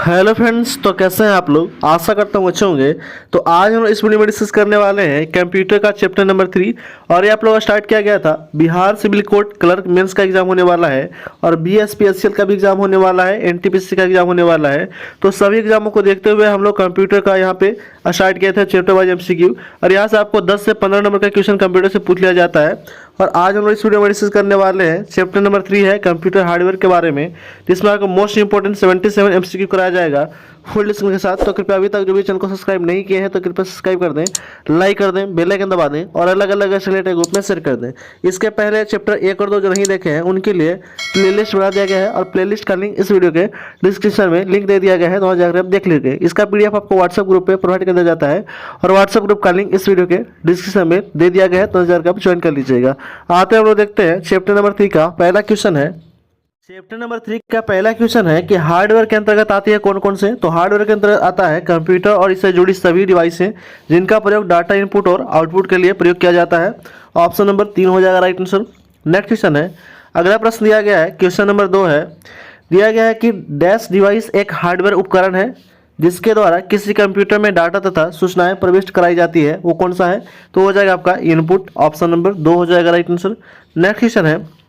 Hello friends, तो कैसे हैं आप लोग। आशा करता हूँ अच्छे होंगे। तो आज हम इस वीडियो में डिस्कस करने वाले हैं कंप्यूटर का चैप्टर नंबर 3। और ये आप लोगों का स्टार्ट किया गया था। Bihar civil court clerk mains का एग्जाम होने वाला है और बीएसपीएससीएल का भी एग्जाम होने वाला है, एनटीपीसी का एग्जाम होने वाला है। तो सभी एग्जामों को देखते हुए हम लोग कंप्यूटर का यहाँ पे स्टार्ट किया था चैप्टर वाइज एमसीक्यू। और यहाँ से आपको 10 से 15 नंबर का क्वेश्चन कंप्यूटर से पूछ लिया जाता है। और आज हम लोग इस वीडियो में डिस्कस करने वाले हैं चैप्टर नंबर 3 है कंप्यूटर हार्डवेयर के बारे में, जिसमें आपको मोस्ट इंपोर्टेंट 77 एमसीक्यू कराया जाएगा फुल डिस्कशन के साथ। तो कृपया अभी तक जो भी चैनल को सब्सक्राइब नहीं किए हैं तो कृपया सब्सक्राइब कर दें, लाइक कर दें, बेल आइकन दबा दें और अलग अलग रिलेटेड ग्रुप में शेयर कर दें। इसके पहले चैप्टर 1 और 2 जो नहीं देखे हैं उनके लिए प्लेलिस्ट बना दिया गया है और प्लेलिस्ट का लिंक इस वीडियो के डिस्क्रिप्शन में लिंक दे दिया गया है, तो वहाँ जाकर आप देख लीजिए। इसका पीडीएफ आपको व्हाट्सएप ग्रुप पे प्रोवाइड कर दिया जाता है और व्हाट्सएप ग्रुप का लिंक इस वीडियो के डिस्क्रिप्शन में दे दिया गया है, तो जाकर आप ज्वाइन कर लीजिएगा। आते हैं हम लोग देखते हैं चैप्टर नंबर 3 का पहला क्वेश्चन है। चैप्टर नंबर 3 का पहला क्वेश्चन है कि हार्डवेयर के अंतर्गत आती है कौन कौन से। तो हार्डवेयर के अंतर्गत आता है कंप्यूटर और इससे जुड़ी सभी डिवाइसें जिनका प्रयोग डाटा इनपुट और आउटपुट के लिए प्रयोग किया जाता है। ऑप्शन नंबर 3 हो जाएगा राइट आंसर। नेक्स्ट क्वेश्चन है, अगला प्रश्न दिया गया है, क्वेश्चन नंबर 2 है। दिया गया है कि डैश डिवाइस एक हार्डवेयर उपकरण है जिसके द्वारा किसी कंप्यूटर में डाटा तथा सूचनाएं प्रविष्ट कराई जाती है, वो कौन सा है। तो हो जाएगा आपका इनपुट। ऑप्शन नंबर 2 हो जाएगा राइट आंसर। नेक्स्ट क्वेश्चन है,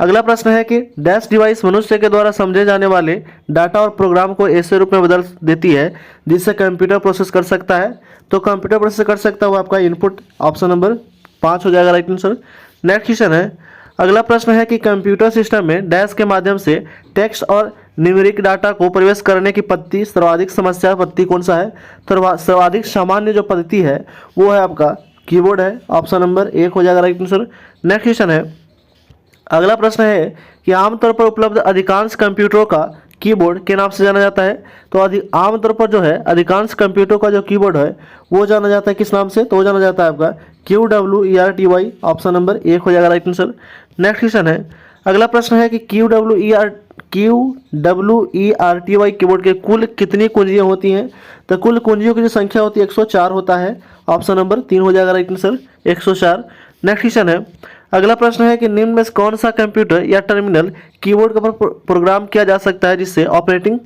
अगला प्रश्न है कि डैश डिवाइस मनुष्य के द्वारा समझे जाने वाले डाटा और प्रोग्राम को ऐसे रूप में बदल देती है जिससे कंप्यूटर प्रोसेस कर सकता है। तो कंप्यूटर प्रोसेस कर सकता है वो आपका इनपुट। ऑप्शन नंबर 5 हो जाएगा राइट आंसर। नेक्स्ट क्वेश्चन है, अगला प्रश्न है कि कंप्यूटर सिस्टम में डैश के माध्यम से टेक्स्ट और न्यूमेरिक डाटा को प्रवेश करने की पद्धति सर्वाधिक समस्या पद्धति कौन सा है। तो सर्वाधिक सामान्य जो पद्धति है वो है आपका कीबोर्ड है। ऑप्शन नंबर 1 हो जाएगा राइट आंसर। नेक्स्ट क्वेश्चन है, अगला प्रश्न है कि आमतौर पर उपलब्ध अधिकांश कंप्यूटरों का कीबोर्ड के नाम से जाना जाता है। तो आमतौर पर जो है अधिकांश कंप्यूटरों का जो कीबोर्ड है वो जाना जाता है किस नाम से। तो वो जाना जाता है आपका QWERTY। ऑप्शन नंबर 1 हो जाएगा राइट आंसर। नेक्स्ट क्वेश्चन है, अगला प्रश्न है कि QWERTY कीबोर्ड के कुल कितनी कुंजियाँ होती हैं। तो कुल कुंजियों की जो संख्या होती है 104 होता है। ऑप्शन नंबर 3 हो जाएगा राइट आंसर 104। नेक्स्ट क्वेश्चन है, अगला प्रश्न है कि निम्न में से कौन सा कंप्यूटर या टर्मिनल कीबोर्ड के ऊपर प्रोग्राम किया जा सकता है जिससे ऑपरेटिंग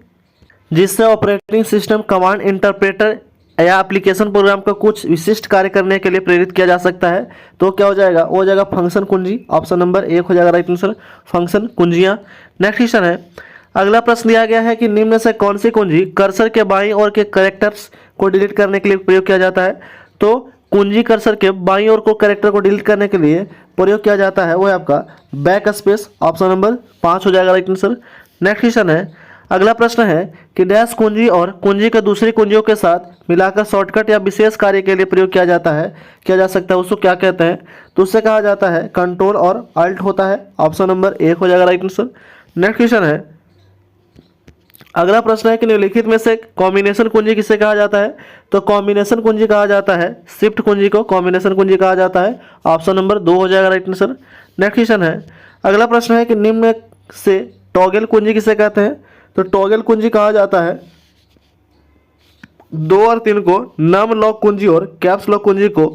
सिस्टम कमांड इंटरप्रेटर या एप्लीकेशन प्रोग्राम का कुछ विशिष्ट कार्य करने के लिए प्रेरित किया जा सकता है। तो क्या हो जाएगा, वो हो जाएगा फंक्शन कुंजी। ऑप्शन नंबर 1 हो जाएगा राइट आंसर फंक्शन कुंजियाँ। नेक्स्ट क्वेश्चन है, अगला प्रश्न दिया गया है कि निम्न में से कौन सी कुंजी कर्सर के बाईं ओर के कैरेक्टर्स को डिलीट करने के लिए प्रयोग किया जाता है। तो कुंजी कर्सर के बाईं ओर को कैरेक्टर को डिलीट करने के लिए प्रयोग किया जाता है वो है आपका बैक स्पेस। ऑप्शन नंबर 5 हो जाएगा राइट आंसर। नेक्स्ट क्वेश्चन है, अगला प्रश्न है कि डैश कुंजी और कुंजी के दूसरी कुंजियों के साथ मिलाकर शॉर्टकट या विशेष कार्य के लिए प्रयोग किया जा सकता है उसको क्या कहते हैं। तो उससे कहा जाता है कंट्रोल और अल्ट होता है। ऑप्शन नंबर 1 हो जाएगा राइट आंसर। नेक्स्ट क्वेश्चन है, अगला प्रश्न है कि निम्नलिखित में से कॉम्बिनेशन कुंजी किसे कहा जाता है। तो कॉम्बिनेशन कुंजी कहा जाता है शिफ्ट कुंजी को कॉम्बिनेशन कुंजी कहा जाता है। ऑप्शन नंबर 2 हो जाएगा राइट आंसर। नेक्स्ट क्वेश्चन है, अगला प्रश्न है कि निम्न में से टॉगल कुंजी किसे कहते हैं। तो टॉगल कुंजी कहा जाता है 2 और 3 को नम लॉक कुंजी और कैप्स लॉक कुंजी को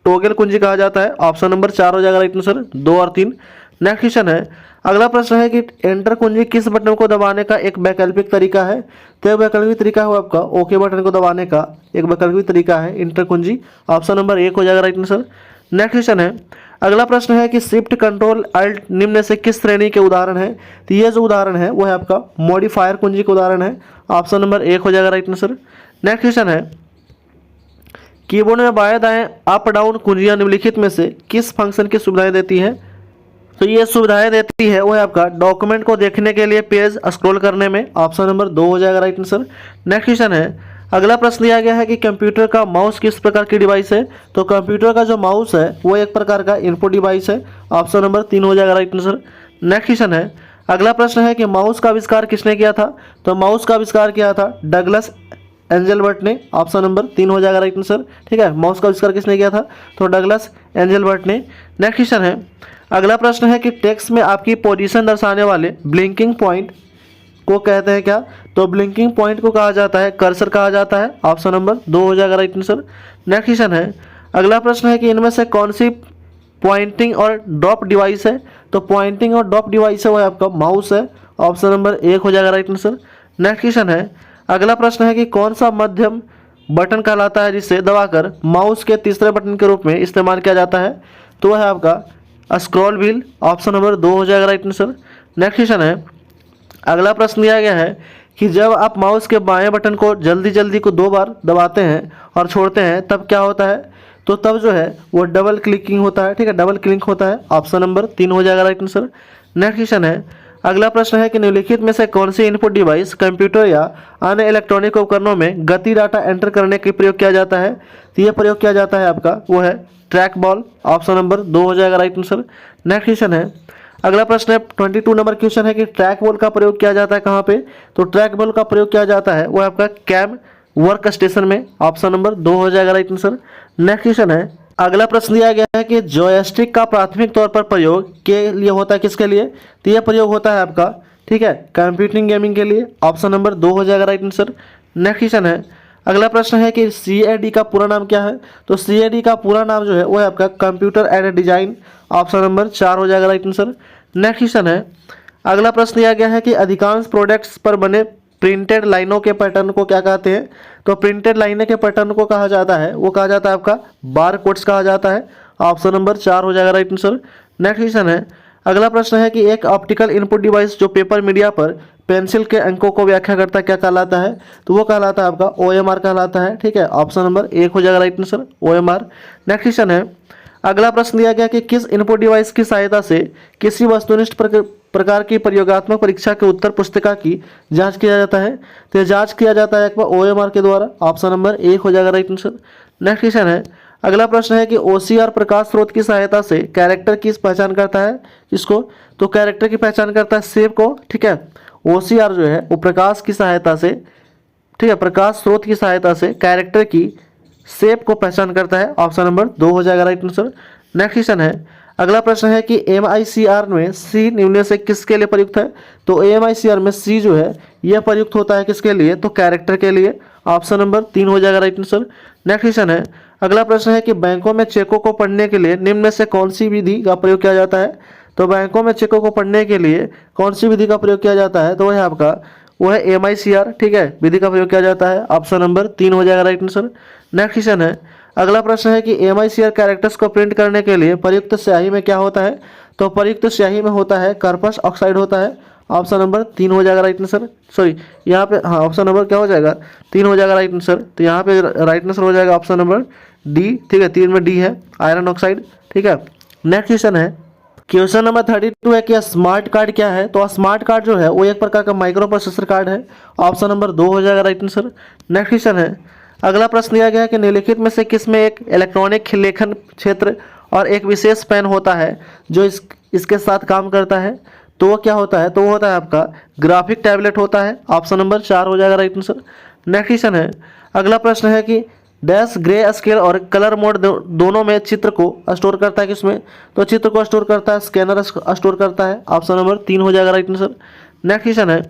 टॉगल कुंजी कहा जाता है। ऑप्शन नंबर 4 हो जाएगा राइट आंसर 2 और 3। नेक्स्ट क्वेश्चन है, अगला प्रश्न है कि एंटर कुंजी किस बटन को दबाने का एक वैकल्पिक तरीका है। तो एक वैकल्पिक तरीका है आपका ओके बटन को दबाने का एक वैकल्पिक तरीका है एंटर कुंजी। ऑप्शन नंबर 1 हो जाएगा राइट आंसर। नेक्स्ट क्वेश्चन है, अगला प्रश्न है कि शिफ्ट कंट्रोल अल्ट निम्न से किस श्रेणी के उदाहरण है। तो ये जो उदाहरण है वो है आपका मॉडिफायर कुंजी का उदाहरण है। ऑप्शन नंबर 1 हो जाएगा राइट आंसर। नेक्स्ट क्वेश्चन है, कीबोर्ड में बाएं दाएं अप डाउन कुंजियां निम्नलिखित में से किस फंक्शन की सुविधाएं देती हैं। तो ये सुविधाएं देती है वो है आपका डॉक्यूमेंट को देखने के लिए पेज स्क्रॉल करने में। ऑप्शन नंबर 2 हो जाएगा राइट आंसर। नेक्स्ट क्वेश्चन है, अगला प्रश्न दिया गया है कि कंप्यूटर का माउस किस प्रकार की डिवाइस है। तो कंप्यूटर का जो माउस है वो एक प्रकार का इनपुट डिवाइस है। ऑप्शन नंबर 3 हो जाएगा राइट आंसर। नेक्स्ट क्वेश्चन है, अगला प्रश्न है कि माउस का आविष्कार किसने किया था। तो माउस का आविष्कार किया था डगलस एंजलबर्ट ने। ऑप्शन नंबर 3 हो जाएगा राइट आंसर। ठीक है, माउस का आविष्कार किसने किया था। तो डगलस एंजलबर्ट ने। नेक्स्ट क्वेश्चन है, अगला प्रश्न है कि टेक्स्ट में आपकी पोजीशन दर्शाने वाले ब्लिंकिंग पॉइंट को कहते हैं क्या। तो ब्लिंकिंग पॉइंट को कहा जाता है कर्सर कहा जाता है। ऑप्शन नंबर 2 हो जाएगा राइट आंसर। नेक्स्ट क्वेश्चन है, अगला प्रश्न है कि इनमें से कौन सी पॉइंटिंग और ड्रॉप डिवाइस है। तो पॉइंटिंग और ड्रॉप डिवाइस है वो आपका माउस है। ऑप्शन नंबर 1 हो जाएगा राइट आंसर। नेक्स्ट क्वेश्चन है, अगला प्रश्न है कि कौन सा मध्यम बटन कहलाता है जिसे दबाकर माउस के तीसरे बटन के रूप में इस्तेमाल किया जाता है? तो वह है आपका स्क्रॉल व्हील। ऑप्शन नंबर 2 हो जाएगा राइट आंसर। नेक्स्ट क्वेश्चन है, अगला प्रश्न दिया गया है कि जब आप माउस के बाएं बटन को जल्दी जल्दी को 2 बार दबाते हैं और छोड़ते हैं तब क्या होता है? तो तब जो है वो डबल क्लिकिंग होता है। ठीक है, डबल क्लिक होता है। ऑप्शन नंबर 3 हो जाएगा राइट आंसर। नेक्स्ट क्वेश्चन है, अगला प्रश्न है कि निम्नलिखित में से कौन सी इनपुट डिवाइस कंप्यूटर या अन्य इलेक्ट्रॉनिक उपकरणों में गति डाटा एंटर करने के प्रयोग किया जाता है? तो यह प्रयोग किया जाता है आपका वो है ट्रैक बॉल। ऑप्शन नंबर 2 हो जाएगा राइट आंसर। नेक्स्ट क्वेश्चन है, अगला प्रश्न है 22 नंबर क्वेश्चन है कि ट्रैक बॉल का प्रयोग किया जाता है कहाँ पे? तो ट्रैक बॉल का प्रयोग किया जाता है वो आपका कैम वर्क स्टेशन में। ऑप्शन नंबर 2 हो जाएगा राइट आंसर। नेक्स्ट क्वेश्चन है, अगला प्रश्न दिया गया है कि जॉयस्टिक का प्राथमिक तौर पर प्रयोग के लिए होता है किसके लिए? तो यह प्रयोग होता है आपका, ठीक है, कंप्यूटिंग गेमिंग के लिए। ऑप्शन नंबर 2 हो जाएगा राइट आंसर। नेक्स्ट क्वेश्चन है, अगला प्रश्न है कि CAD का पूरा नाम क्या है? तो CAD का पूरा नाम जो है वो है आपका computer aided design. Option number 4 हो जाएगा राइट आंसर। नेक्स्ट क्वेश्चन है, अगला प्रश्न दिया गया है कि अधिकांश प्रोडक्ट्स पर बने प्रिंटेड लाइनों के पैटर्न को क्या कहते हैं? तो प्रिंटेड लाइनें के पैटर्न को कहा जाता है वो कहा जाता है आपका बार कोड्स कहा जाता है। ऑप्शन नंबर 4 हो जाएगा राइट आंसर। नेक्स्ट क्वेश्चन है, अगला प्रश्न है कि एक ऑप्टिकल इनपुट डिवाइस जो पेपर मीडिया पर पेंसिल के अंकों को व्याख्या करता है क्या कहलाता है? तो वो कहलाता है आपका OMR कहलाता है। ठीक है, ऑप्शन नंबर 1 हो जाएगा right answer OMR। Next question है, अगला प्रश्न दिया गया कि किस इनपुट डिवाइस की सहायता से किसी वस्तुनिष्ठ प्रकार की प्रयोगात्मक परीक्षा के उत्तर पुस्तिका की जांच किया जाता है? तो यह जांच किया जाता है आपका OMR के द्वारा। ऑप्शन नंबर 1 हो जाएगा राइट आंसर। नेक्स्ट क्वेश्चन है, अगला प्रश्न है कि OCR प्रकाश स्रोत की सहायता से कैरेक्टर की पहचान करता है किसको? तो कैरेक्टर की पहचान करता है शेप को। ठीक है, OCR जो है वो प्रकाश की सहायता से, ठीक है, प्रकाश स्रोत की सहायता से कैरेक्टर की शेप को पहचान करता है। ऑप्शन नंबर 2 हो जाएगा राइट आंसर। नेक्स्ट क्वेश्चन है, अगला प्रश्न है कि MICR में C निम्न से किसके लिए प्रयुक्त है? तो MICR में C जो है यह प्रयुक्त होता है किसके लिए? तो कैरेक्टर के लिए। ऑप्शन नंबर 3 हो जाएगा राइट आंसर। नेक्स्ट क्वेश्चन है, अगला प्रश्न है कि बैंकों में चेकों को पढ़ने के लिए निम्न में से कौन सी विधि का प्रयोग किया जाता है? तो बैंकों में चेकों को पढ़ने के लिए कौन सी विधि का प्रयोग किया जाता है? तो वह है आपका वो है MICR, ठीक है, विधि का प्रयोग किया जाता है। ऑप्शन नंबर 3 हो जाएगा राइट आंसर। नेक्स्ट क्वेश्चन है, अगला प्रश्न है कि MICR कैरेक्टर्स को प्रिंट करने के लिए प्रयुक्त स्याही में क्या होता है? तो प्रयुक्त स्याही में होता है कार्बन ऑक्साइड होता है। ऑप्शन नंबर 3 हो जाएगा राइट आंसर। सॉरी, यहाँ पे हाँ ऑप्शन नंबर क्या हो जाएगा? 3 हो जाएगा राइट आंसर। तो यहाँ पे राइट आंसर हो जाएगा ऑप्शन नंबर D। ठीक है, 3 में D है आयरन ऑक्साइड। ठीक है, नेक्स्ट क्वेश्चन है, क्वेश्चन नंबर 32 है कि स्मार्ट कार्ड क्या है? तो स्मार्ट कार्ड जो है वो एक प्रकार का माइक्रो प्रोसेसर कार्ड है। ऑप्शन नंबर 2 हो जाएगा राइट आंसर। नेक्स्ट क्वेश्चन है, अगला प्रश्न दिया गया है कि निम्नलिखित में से किसमें एक इलेक्ट्रॉनिक लेखन क्षेत्र और एक विशेष पेन होता है जो इसके साथ काम करता है? तो वो क्या होता है? तो वो होता है आपका ग्राफिक टैबलेट होता है। ऑप्शन नंबर 4 हो जाएगा राइट आंसर। नेक्स्ट क्वेश्चन है, अगला प्रश्न है कि डैश ग्रे स्केल और कलर मोड दोनों में चित्र को स्टोर करता है किसमें? तो चित्र को स्टोर करता है स्कैनर स्टोर करता है। ऑप्शन नंबर 3 हो जाएगा राइट आंसर। नेक्स्ट क्वेश्चन है,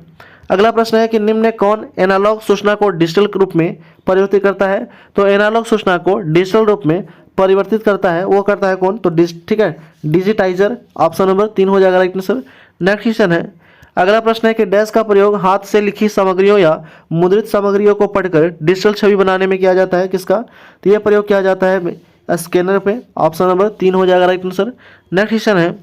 अगला प्रश्न है कि निम्न में कौन एनालॉग सूचना को डिजिटल रूप में परिवर्तित करता है? तो एनालॉग सूचना को डिजिटल रूप में परिवर्तित करता है वो करता है कौन? तो ठीक है, डिजिटाइजर। ऑप्शन नंबर 3 हो जाएगा राइट आंसर। नेक्स्ट क्वेश्चन है, अगला प्रश्न है कि डैश का प्रयोग हाथ से लिखी सामग्रियों या मुद्रित सामग्रियों को पढ़कर डिजिटल छवि बनाने में किया जाता है किसका? तो यह प्रयोग किया जाता है स्कैनर पे। ऑप्शन नंबर 3 हो जाएगा राइट आंसर। नेक्स्ट क्वेश्चन है,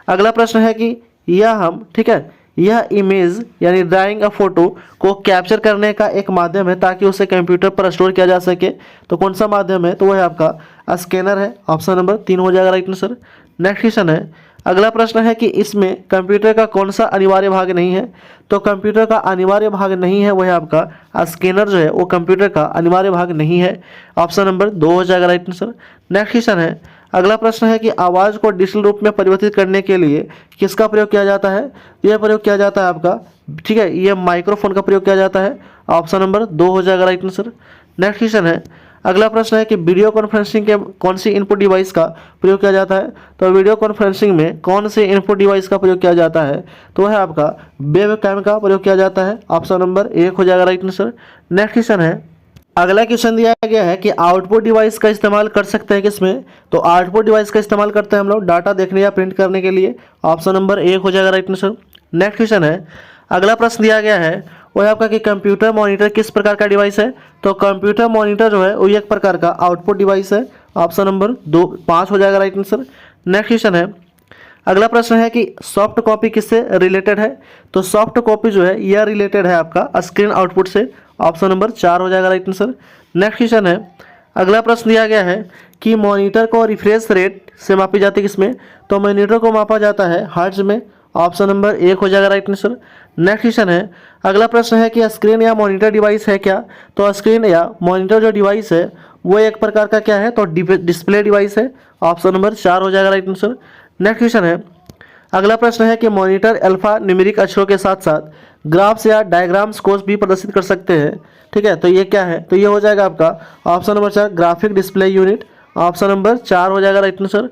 अगला प्रश्न है कि यह हम, ठीक है, यह इमेज यानी ड्राइंग या फोटो को कैप्चर करने का एक माध्यम है ताकि उसे कंप्यूटर पर स्टोर किया जा सके। तो कौन सा माध्यम है? तो वह है आपका स्कैनर है। ऑप्शन नंबर 3 हो जाएगा राइट आंसर। नेक्स्ट क्वेश्चन है, अगला प्रश्न है कि इसमें कंप्यूटर का कौन सा अनिवार्य भाग नहीं है? तो कंप्यूटर का अनिवार्य भाग नहीं है वह है आपका स्कैनर जो है वो कंप्यूटर का अनिवार्य भाग नहीं है। ऑप्शन नंबर 2 हो जाएगा राइट आंसर। नेक्स्ट क्वेश्चन है, अगला प्रश्न है कि आवाज़ को डिजिटल रूप में परिवर्तित करने के लिए किसका प्रयोग किया जाता है? यह प्रयोग किया जाता है आपका, ठीक है, यह माइक्रोफोन का प्रयोग किया जाता है। ऑप्शन नंबर 2 हो जाएगा राइट आंसर। नेक्स्ट क्वेश्चन है, अगला प्रश्न है कि वीडियो कॉन्फ्रेंसिंग के कौन सी इनपुट डिवाइस का प्रयोग किया जाता है? तो वीडियो कॉन्फ्रेंसिंग में कौन से इनपुट डिवाइस का प्रयोग किया जाता है? तो है आपका वेब कैम का प्रयोग किया जाता है। ऑप्शन नंबर 1 हो जाएगा राइट आंसर। नेक्स्ट क्वेश्चन है, अगला क्वेश्चन दिया गया है कि आउटपुट डिवाइस का इस्तेमाल कर सकते हैं किसमें? तो आउटपुट डिवाइस का इस्तेमाल करते हैं हम लोग डाटा देखने या प्रिंट करने के लिए। ऑप्शन नंबर 1 हो जाएगा राइट आंसर। नेक्स्ट क्वेश्चन है, अगला प्रश्न दिया गया है वो है आपका कि कंप्यूटर मॉनिटर किस प्रकार का डिवाइस है। तो कंप्यूटर मॉनिटर जो है वो एक प्रकार का आउटपुट डिवाइस है। ऑप्शन नंबर 5 हो जाएगा राइट आंसर। नेक्स्ट क्वेश्चन है, अगला प्रश्न है कि सॉफ्ट कॉपी किससे रिलेटेड है। तो सॉफ्ट कॉपी जो है यह रिलेटेड है आपका स्क्रीन आउटपुट से। ऑप्शन नंबर 4 हो जाएगा राइट आंसर। नेक्स्ट क्वेश्चन है, अगला प्रश्न दिया गया है कि मॉनिटर को रिफ्रेश रेट से मापी जाती है किसमें। तो मॉनिटर को मापा जाता है हर्ट्ज में। ऑप्शन नंबर 1 हो जाएगा राइट आंसर। नेक्स्ट क्वेश्चन है, अगला प्रश्न है कि स्क्रीन या मॉनिटर डिवाइस है क्या। तो स्क्रीन या मॉनिटर जो डिवाइस है वो एक प्रकार का क्या है, तो डिस्प्ले डिवाइस है। ऑप्शन नंबर 4 हो जाएगा राइट आंसर। नेक्स्ट क्वेश्चन है, अगला प्रश्न है कि मॉनिटर अल्फा न्यूमेरिक अक्षरों के साथ साथ ग्राफ्स या डायग्राम्स को भी प्रदर्शित कर सकते हैं। ठीक है, तो ये क्या है, तो ये हो जाएगा आपका option number 4 graphic display unit. Option number 4 हो जाएगा राइट आंसर।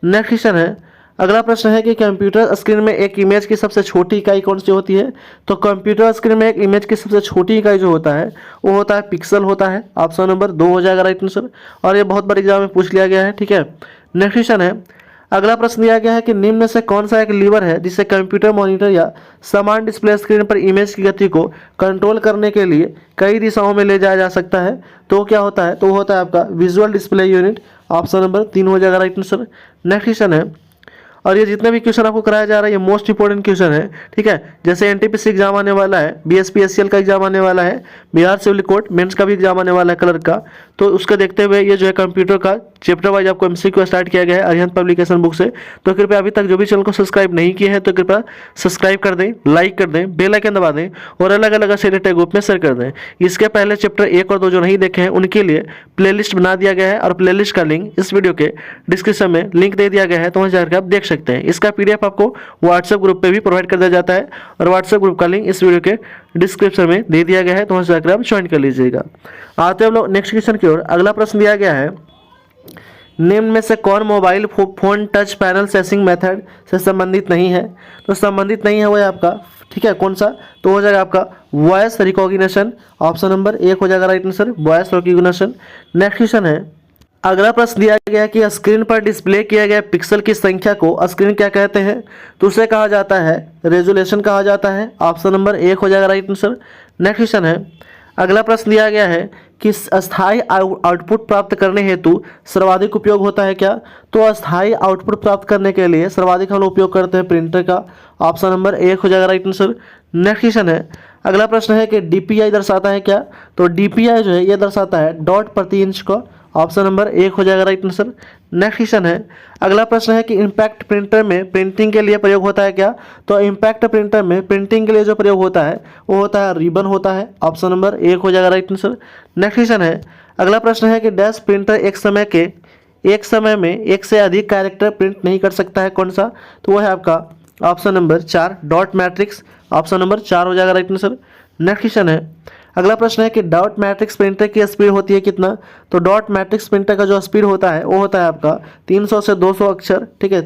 नेक्स्ट क्वेश्चन है, अगला प्रश्न है कि कंप्यूटर स्क्रीन में एक इमेज की सबसे छोटी इकाई कौन सी होती है। तो कंप्यूटर स्क्रीन में एक इमेज की सबसे छोटी इकाई जो होता है वो होता है पिक्सल होता है। ऑप्शन नंबर 2 हो जाएगा राइट आंसर, और ये बहुत बार एग्जाम में पूछ लिया गया है। ठीक है, नेक्स्ट क्वेश्चन है, अगला प्रश्न दिया गया है कि निम्न में से कौन सा एक लीवर है जिससे कंप्यूटर मॉनिटर या समान डिस्प्ले स्क्रीन पर इमेज की गति को कंट्रोल करने के लिए कई दिशाओं में ले जाया जा सकता है। तो क्या होता है, तो वो होता है आपका visual display unit. Option number 3 हो जाएगा राइट आंसर। नेक्स्ट क्वेश्चन है, और ये जितने भी क्वेश्चन आपको कराया जा रहा है ये मोस्ट इंपॉर्टेंट क्वेश्चन है। ठीक है, जैसे एनटीपीसी एग्जाम आने वाला है, बीएसपीएससीएल का एग्जाम आने वाला है, बिहार सिविल कोर्ट मेंस का भी एग्जाम आने वाला है क्लर्क का। तो उसको देखते हुए ये जो है कंप्यूटर का चैप्टर वाइज आपको एमसीक्यू स्टार्ट किया गया है अरिहंत पब्लिकेशन बुक से। तो कृपया अभी तक जो भी चैनल को सब्सक्राइब नहीं किए हैं तो कृपया सब्सक्राइब कर दें, लाइक कर दें, बेल आइकन दबा दें और अलग अलग सेलेक्टेड ग्रुप में शेयर कर दें। इसके पहले चैप्टर 1 और 2 जो नहीं देखे हैं उनके लिए प्लेलिस्ट बना दिया गया है और प्लेलिस्ट का लिंक इस वीडियो के डिस्क्रिप्शन में लिंक दे दिया गया है, तो वहाँ जाकर आप देख सकते हैं। इसका पीडीएफ आपको व्हाट्सएप ग्रुप पे भी प्रोवाइड कर दिया जाता है और व्हाट्सएप ग्रुप का लिंक इस वीडियो के डिस्क्रिप्शन में दे दिया गया है, तो वहाँ जाकर आप ज्वाइन कर लीजिएगा। आते हैं हम लोग नेक्स्ट क्वेश्चन की ओर। अगला प्रश्न दिया गया है, निम्न में से कौन mobile phone touch panel sensing method से संबंधित नहीं है। तो संबंधित नहीं है वो है आपका, ठीक है, कौन सा, तो हो जाएगा आपका वॉइस रिकॉग्निशन। ऑप्शन नंबर 1 हो जाएगा right answer, voice recognition. Next question है, अगला प्रश्न दिया गया है कि स्क्रीन पर डिस्प्ले किया गया पिक्सल की संख्या को स्क्रीन क्या कहते हैं। तो उसे कहा जाता है रेजोल्यूशन कहा जाता है। ऑप्शन नंबर 1 हो जाएगा राइट आंसर। नेक्स्ट क्वेश्चन है, अगला प्रश्न दिया गया है कि अस्थायी आउटपुट प्राप्त करने हेतु सर्वाधिक उपयोग होता है क्या। तो अस्थायी आउटपुट प्राप्त करने के लिए सर्वाधिक हम लोग उपयोग करते हैं प्रिंटर का। ऑप्शन नंबर 1 हो जाएगा राइट आंसर। नेक्स्ट क्वेश्चन है, अगला प्रश्न है कि डीपीआई दर्शाता है क्या। तो डीपीआई जो है ये दर्शाता है डॉट प्रति इंच का। ऑप्शन नंबर 1 हो जाएगा राइट आंसर। नेक्स्ट क्वेश्चन है, अगला प्रश्न है कि इम्पैक्ट प्रिंटर में प्रिंटिंग के लिए प्रयोग होता है क्या। तो इम्पैक्ट प्रिंटर में प्रिंटिंग के लिए जो प्रयोग होता है वो होता है रिबन होता है। ऑप्शन नंबर 1 हो जाएगा राइट आंसर। नेक्स्ट क्वेश्चन है, अगला प्रश्न है कि डैश प्रिंटर एक समय में एक से अधिक कैरेक्टर प्रिंट नहीं कर सकता है, कौन सा। तो वो है आपका option number 4 dot matrix. Option number 4 हो जाएगा राइट आंसर। नेक्स्ट क्वेश्चन है, अगला प्रश्न है कि डॉट मैट्रिक्स प्रिंटर की स्पीड होती है कितना। तो डॉट मैट्रिक्स प्रिंटर का जो स्पीड होता है वो होता है आपका 300 से 200 अक्षर, ठीक है,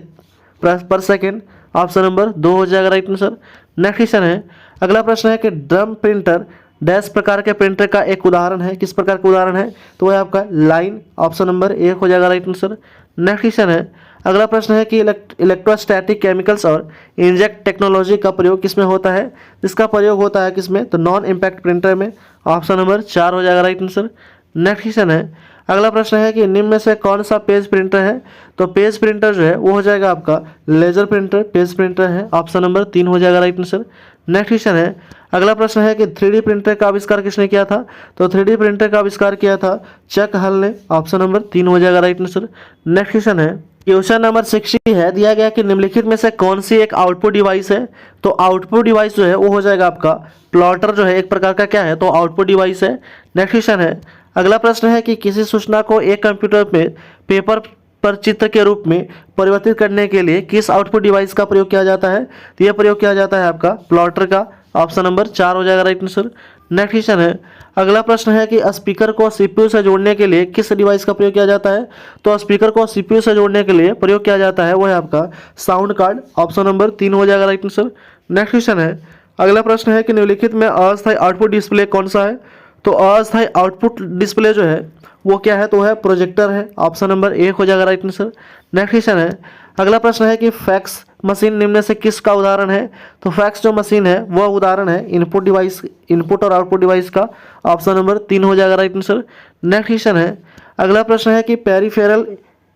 पर सेकेंड। ऑप्शन नंबर 2 हो जाएगा राइट आंसर। नेक्स्ट क्वेश्चन है, अगला प्रश्न है कि ड्रम प्रिंटर डैश प्रकार के प्रिंटर का एक उदाहरण है, किस प्रकार का उदाहरण है। तो वह आपका लाइन। ऑप्शन नंबर 1 हो जाएगा राइट आंसर। नेक्स्ट क्वेश्चन है, अगला प्रश्न है कि इलेक्ट्रोस्टैटिक केमिकल्स और इंजेक्ट टेक्नोलॉजी का प्रयोग किसमें होता है। इसका प्रयोग होता है किसमें, तो नॉन इम्पैक्ट प्रिंटर में। ऑप्शन नंबर 4 हो जाएगा राइट आंसर। नेक्स्ट क्वेश्चन है, अगला प्रश्न है कि निम्न में से कौन सा पेज प्रिंटर है। तो पेज प्रिंटर जो है वो हो जाएगा आपका लेजर प्रिंटर पेज प्रिंटर है। ऑप्शन नंबर 3 हो जाएगा राइट आंसर। नेक्स्ट क्वेश्चन है, अगला प्रश्न है कि 3D प्रिंटर का आविष्कार किसने किया था। तो 3D प्रिंटर का आविष्कार किया था चक हल ने। ऑप्शन नंबर 3 हो जाएगा राइट आंसर। नेक्स्ट क्वेश्चन है, क्वेश्चन नंबर 60 है, दिया गया कि निम्नलिखित में से कौन सी एक आउटपुट डिवाइस है। तो आउटपुट डिवाइस जो है वो हो जाएगा आपका प्लॉटर जो है एक प्रकार का क्या है, तो आउटपुट डिवाइस है। नेक्स्ट क्वेश्चन है, अगला प्रश्न है कि किसी सूचना को एक कंप्यूटर में पेपर पर चित्र के रूप में परिवर्तित करने के लिए किस आउटपुट डिवाइस का प्रयोग किया जाता है। तो यह प्रयोग किया जाता है आपका प्लॉटर का। ऑप्शन नंबर 4 हो जाएगा राइट आंसर। नेक्स्ट क्वेश्चन है, अगला प्रश्न है कि स्पीकर को सीपीयू से जोड़ने के लिए किस डिवाइस का प्रयोग किया जाता है। तो स्पीकर को सीपीयू से जोड़ने के लिए प्रयोग किया जाता है वो है आपका साउंड कार्ड। ऑप्शन नंबर 3 हो जाएगा राइट आंसर। नेक्स्ट क्वेश्चन है, अगला प्रश्न है कि निम्नलिखित में अस्थायी आउटपुट डिस्प्ले कौन सा है। तो अस्थायी आउटपुट डिस्प्ले जो है वो क्या है, तो है प्रोजेक्टर है। ऑप्शन नंबर 1 हो जाएगा राइट आंसर। नेक्स्ट क्वेश्चन है, अगला प्रश्न है कि फैक्स मशीन निम्न में से किसका उदाहरण है। तो फैक्स जो मशीन है वह उदाहरण है इनपुट डिवाइस, इनपुट और आउटपुट डिवाइस का। ऑप्शन नंबर 3 हो जाएगा राइट आंसर। नेक्स्ट क्वेश्चन है, अगला प्रश्न है कि पेरिफेरल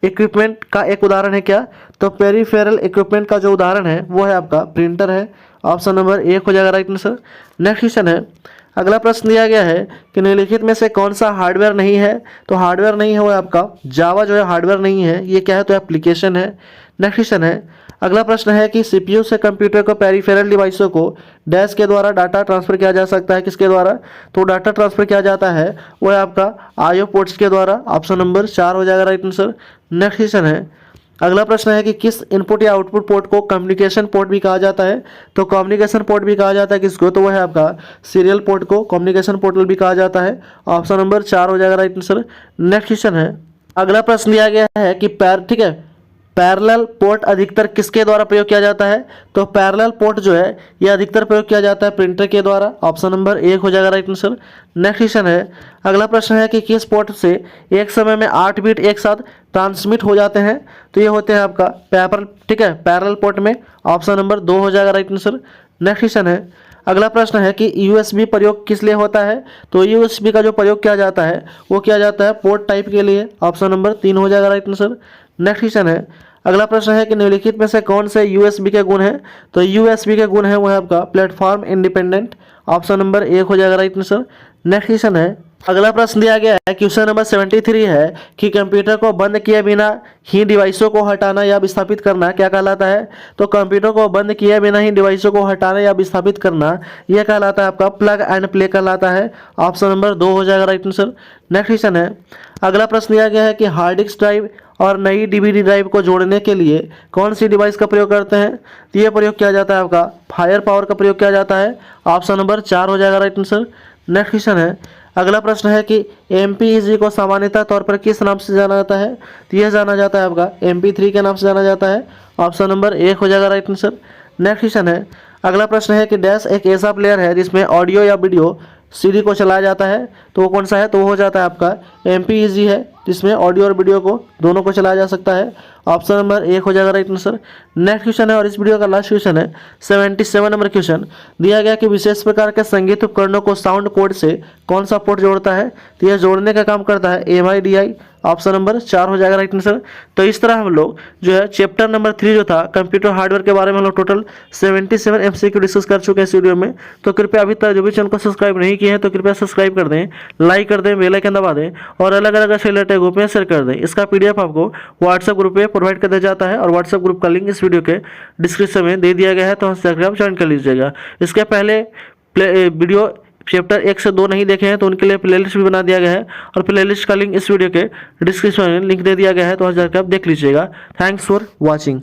इक्विपमेंट का एक उदाहरण है क्या। तो पेरिफेरल इक्विपमेंट का जो उदाहरण है वो है आपका प्रिंटर है। ऑप्शन नंबर 1 हो जाएगा राइट आंसर। नेक्स्ट क्वेश्चन है, अगला प्रश्न दिया गया है कि निम्नलिखित में से कौन सा हार्डवेयर नहीं है। तो हार्डवेयर नहीं है वो आपका जावा जो है हार्डवेयर नहीं है, ये क्या है तो एप्लीकेशन है। नेक्स्ट क्वेश्चन है, अगला प्रश्न है कि सीपीयू से कंप्यूटर को पेरिफेरल डिवाइसों को डैश के द्वारा डाटा ट्रांसफर किया जा सकता है, किसके द्वारा। तो डाटा ट्रांसफर किया जाता है वो है आपका आईओ पोर्ट्स के द्वारा। ऑप्शन नंबर 4 हो जाएगा राइट आंसर। नेक्स्ट क्वेश्चन है, अगला प्रश्न है कि किस इनपुट या आउटपुट पोर्ट को कम्युनिकेशन पोर्ट भी कहा जाता है। तो कम्युनिकेशन पोर्ट भी कहा जाता है किसको, तो वह है आपका सीरियल पोर्ट को कम्युनिकेशन पोर्टल भी कहा जाता है। ऑप्शन नंबर 4 हो जाएगा राइट आंसर। नेक्स्ट क्वेश्चन है, अगला प्रश्न दिया गया है कि ठीक है, पैरेलल पोर्ट अधिकतर किसके द्वारा प्रयोग किया जाता है। तो पैरेलल पोर्ट जो है यह अधिकतर प्रयोग किया जाता है प्रिंटर के द्वारा। ऑप्शन नंबर 1 हो जाएगा राइट आंसर। नेक्स्ट क्वेश्चन है, अगला प्रश्न है कि किस पोर्ट से एक समय में 8 बिट एक साथ ट्रांसमिट हो जाते हैं। तो ये होते हैं आपका पैरेलल पोर्ट में। ऑप्शन नंबर 2 हो जाएगा राइट आंसर। नेक्स्ट क्वेश्चन है, अगला प्रश्न है कि यूएसबी प्रयोग किस लिए होता है। तो यूएसबी का जो प्रयोग किया जाता है वो किया जाता है पोर्ट टाइप के लिए। ऑप्शन नंबर 3 हो जाएगा राइट आंसर। नेक्स्ट क्वेश्चन है, अगला प्रश्न है कि निम्नलिखित में से कौन से यूएसबी के गुण हैं। तो यूएसबी के गुण है वो है आपका प्लेटफॉर्म इंडिपेंडेंट। ऑप्शन नंबर 1 हो जाएगा राइट आंसर। नेक्स्ट क्वेश्चन है, अगला प्रश्न दिया गया है क्वेश्चन नंबर 73 है कि कंप्यूटर को बंद किए बिना ही डिवाइसों को हटाना या विस्थापित करना क्या कहलाता है। तो कंप्यूटर को बंद किए बिना ही डिवाइसों को हटाना या विस्थापित करना यह कहलाता है आपका प्लग एंड प्ले कहलाता है। ऑप्शन नंबर 2 हो जाएगा राइट आंसर। नेक्स्ट क्वेश्चन है, अगला प्रश्न दिया गया है कि हार्ड डिस्क ड्राइव और नई डीवीडी ड्राइव को जोड़ने के लिए कौन सी डिवाइस का प्रयोग करते हैं। तो यह प्रयोग किया जाता है आपका फायर पावर का प्रयोग किया जाता है। ऑप्शन नंबर 4 हो जाएगा राइट आंसर। नेक्स्ट क्वेश्चन है, अगला प्रश्न है कि MPEG को सामान्यतः तौर पर किस नाम से जाना जाता है। तो यह जाना जाता है आपका MP3 के नाम से जाना जाता है। ऑप्शन नंबर 1 हो जाएगा राइट आंसर। नेक्स्ट क्वेश्चन है, अगला प्रश्न है कि डैश एक ऐसा प्लेयर है जिसमें ऑडियो या वीडियो CD को चलाया जाता है। तो वो कौन सा है, तो वो हो जाता है आपका MPEG है जिसमें ऑडियो और वीडियो को दोनों को चलाया जा सकता है। ऑप्शन नंबर 1 हो जाएगा राइट आंसर। नेक्स्ट क्वेश्चन है और इस वीडियो का लास्ट क्वेश्चन है 77 नंबर क्वेश्चन दिया गया कि विशेष प्रकार के संगीत उपकरणों को साउंड कोड से कौन सा पोर्ट जोड़ता है। तो यह जोड़ने का काम करता है MIDI। ऑप्शन नंबर 4 हो जाएगा राइट आंसर। तो इस तरह हम लोग जो है चैप्टर नंबर 3 जो था कंप्यूटर हार्डवेयर के बारे में हम लोग टोटल 77 MCQ डिस्कस कर चुके हैं इस वीडियो में। तो कृपया अभी तक जो भी चैनल को सब्सक्राइब नहीं किए हैं तो कृपया सब्सक्राइब कर दें, लाइक कर दें, बेल आइकन दबा दें और अलग अलग ऐसे रिलेटेड ग्रुप में शेयर कर दें। इसका PDF आपको व्हाट्सएप ग्रुप पे प्रोवाइड कर दिया जाता है और व्हाट्सएप ग्रुप का लिंक इस वीडियो के डिस्क्रिप्शन में दे दिया गया है, तो वहाँ आप ज्वाइन कर लीजिएगा। इसके पहले वीडियो चैप्टर 1 से 2 नहीं देखे हैं तो उनके लिए प्लेलिस्ट भी बना दिया गया है और प्लेलिस्ट का लिंक इस वीडियो के डिस्क्रिप्शन में लिंक दे दिया गया है, तो वहाँ जाकर आप देख लीजिएगा। Thanks for watching.